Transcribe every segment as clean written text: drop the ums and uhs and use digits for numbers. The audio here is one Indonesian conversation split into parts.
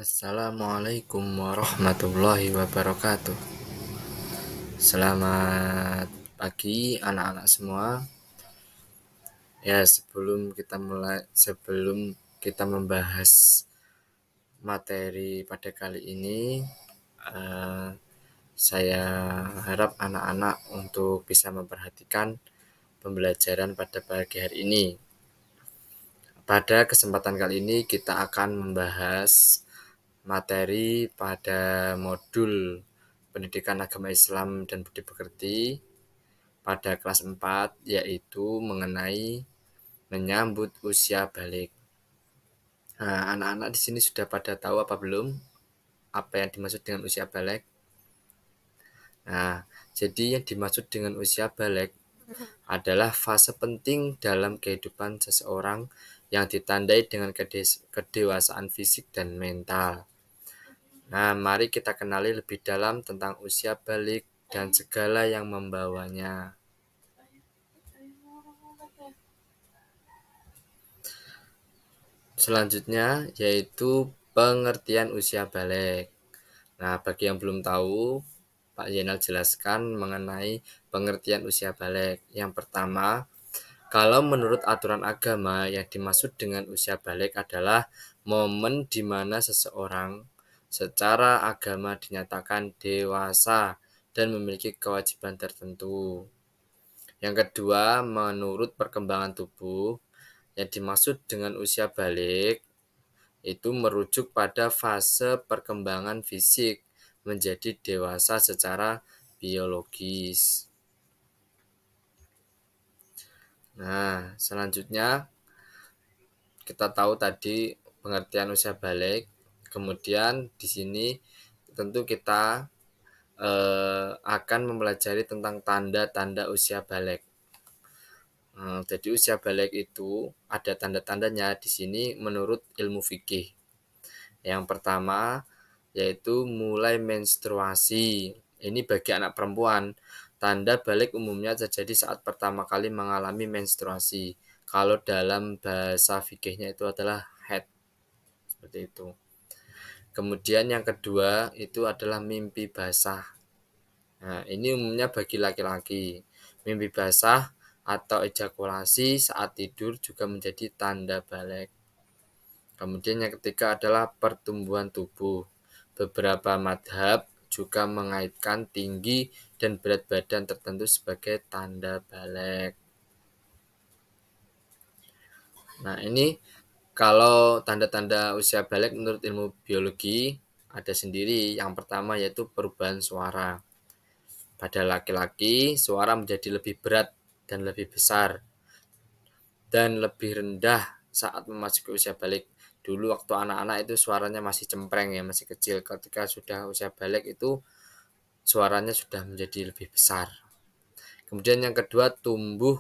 Assalamualaikum warahmatullahi wabarakatuh. Selamat pagi anak-anak semua. Ya, sebelum kita membahas materi pada kali ini, eh, saya harap anak-anak untuk bisa memperhatikan pembelajaran pada pagi hari ini. Pada kesempatan kali ini kita akan membahas materi pada modul Pendidikan Agama Islam dan Budi Pekerti pada kelas 4, yaitu mengenai menyambut usia balik. Nah, anak-anak di sini sudah pada tahu apa belum apa yang dimaksud dengan usia balik? Nah, jadi yang dimaksud dengan usia balik adalah fase penting dalam kehidupan seseorang yang ditandai dengan kedewasaan fisik dan mental. Nah, mari kita kenali lebih dalam tentang usia balik dan segala yang membawanya. Selanjutnya yaitu pengertian usia balik. Nah, bagi yang belum tahu, Pak Yenal jelaskan mengenai pengertian usia balik. Yang pertama, kalau menurut aturan agama, yang dimaksud dengan usia balik adalah momen di mana seseorang secara agama dinyatakan dewasa dan memiliki kewajiban tertentu. Yang kedua, menurut perkembangan tubuh, yang dimaksud dengan usia balik itu merujuk pada fase perkembangan fisik menjadi dewasa secara biologis. Nah, selanjutnya kita tahu tadi pengertian usia balik. Kemudian di sini tentu kita akan mempelajari tentang tanda-tanda usia balik. Jadi usia balik itu ada tanda-tandanya di sini menurut ilmu fikih. Yang pertama yaitu mulai menstruasi. Ini bagi anak perempuan. Tanda balik umumnya terjadi saat pertama kali mengalami menstruasi. Kalau dalam bahasa fikihnya itu adalah haid. Seperti itu. Kemudian yang kedua itu adalah mimpi basah. Nah, ini umumnya bagi laki-laki. Mimpi basah atau ejakulasi saat tidur juga menjadi tanda balik. Kemudian yang ketiga adalah pertumbuhan tubuh. Beberapa madhab juga mengaitkan tinggi dan berat badan tertentu sebagai tanda balik. Nah, ini kalau tanda-tanda usia balik menurut ilmu biologi ada sendiri. Yang pertama yaitu perubahan suara. Pada laki-laki, suara menjadi lebih berat dan lebih besar dan lebih rendah saat memasuki usia balik. Dulu waktu anak-anak itu suaranya masih cempreng ya, masih kecil. Ketika sudah usia balik itu suaranya sudah menjadi lebih besar. Kemudian yang kedua, tumbuh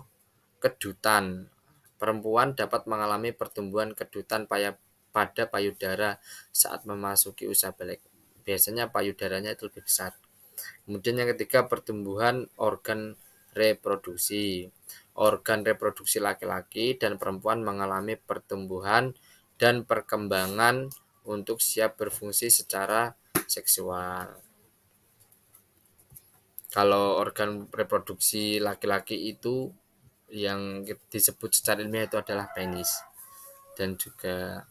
kedutan. Perempuan dapat mengalami pertumbuhan kedutan pada payudara saat memasuki usia balik. Biasanya payudaranya itu lebih besar. Kemudian yang ketiga, pertumbuhan organ reproduksi. Organ reproduksi laki-laki dan perempuan mengalami pertumbuhan dan perkembangan untuk siap berfungsi secara seksual. Kalau organ reproduksi laki-laki itu yang disebut secara ilmiah itu adalah penis dan juga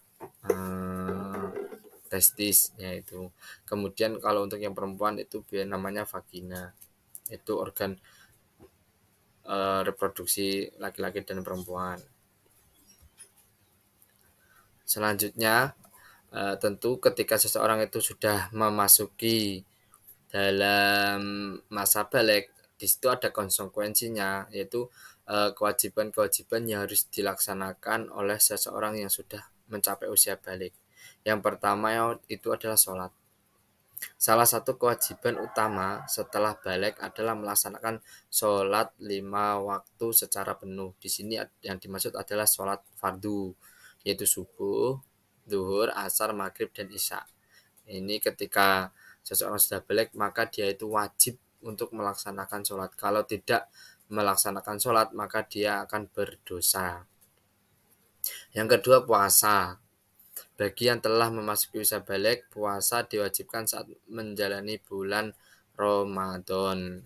testis yaitu. Kemudian kalau untuk yang perempuan itu namanya vagina. Itu organ reproduksi laki-laki dan perempuan. Selanjutnya tentu ketika seseorang itu sudah memasuki dalam masa balik, di situ ada konsekuensinya, yaitu kewajiban-kewajiban yang harus dilaksanakan oleh seseorang yang sudah mencapai usia balik. Yang pertama itu adalah sholat. Salah satu kewajiban utama setelah balik adalah melaksanakan sholat 5 waktu secara penuh. Di sini yang dimaksud adalah sholat fardu, yaitu subuh, zuhur, asar, maghrib, dan isya. Ini ketika seseorang sudah balik maka dia itu wajib untuk melaksanakan sholat. Kalau tidak melaksanakan sholat maka dia akan berdosa. Yang kedua, puasa. Bagi yang telah memasuki usia balik, puasa diwajibkan saat menjalani bulan Ramadan.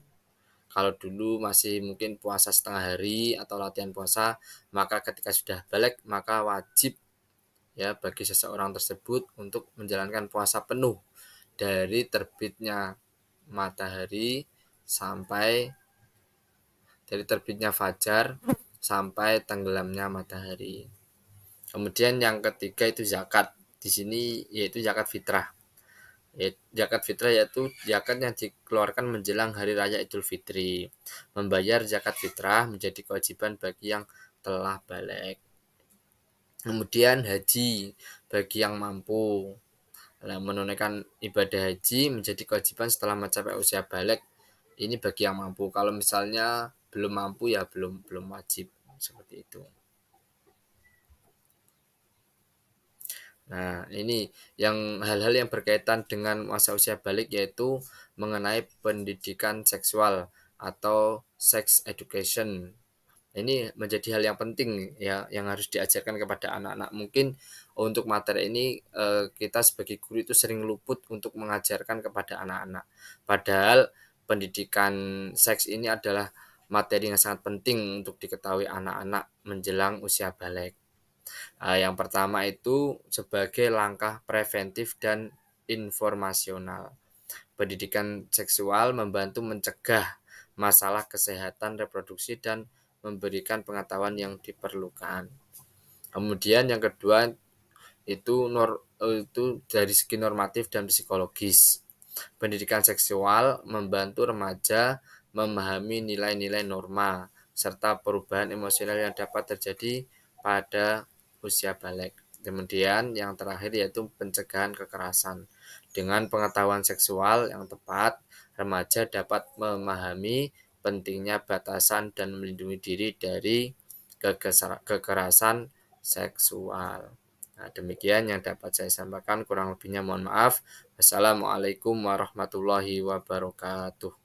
Kalau dulu masih mungkin puasa setengah hari atau latihan puasa, maka ketika sudah balik maka wajib ya bagi seseorang tersebut untuk menjalankan puasa penuh dari terbitnya matahari sampai dari terbitnya fajar sampai tenggelamnya matahari. Kemudian yang ketiga itu zakat. Di sini yaitu zakat fitrah. Zakat fitrah yaitu zakat yang dikeluarkan menjelang hari raya Idul Fitri. Membayar zakat fitrah menjadi kewajiban bagi yang telah balik. Kemudian haji bagi yang mampu. Nah, menunaikan ibadah haji menjadi kewajiban setelah mencapai usia balik. Ini bagi yang mampu. Kalau misalnya belum mampu ya belum wajib seperti itu. Nah, ini yang hal-hal yang berkaitan dengan masa usia balik yaitu mengenai pendidikan seksual atau sex education. Ini menjadi hal yang penting ya yang harus diajarkan kepada anak-anak. Mungkin untuk materi ini kita sebagai guru itu sering luput untuk mengajarkan kepada anak-anak. Padahal pendidikan seks ini adalah materi yang sangat penting untuk diketahui anak-anak menjelang usia balik. Yang pertama itu sebagai langkah preventif dan informasional. Pendidikan seksual membantu mencegah masalah kesehatan reproduksi dan memberikan pengetahuan yang diperlukan. Kemudian yang kedua itu dari segi normatif dan psikologis. Pendidikan seksual membantu remaja memahami nilai-nilai norma serta perubahan emosional yang dapat terjadi pada usia balik. Kemudian yang terakhir yaitu pencegahan kekerasan. Dengan pengetahuan seksual yang tepat, remaja dapat memahami pentingnya batasan dan melindungi diri dari kekerasan seksual. Nah, demikian yang dapat saya sampaikan, kurang lebihnya mohon maaf. Wassalamualaikum warahmatullahi wabarakatuh.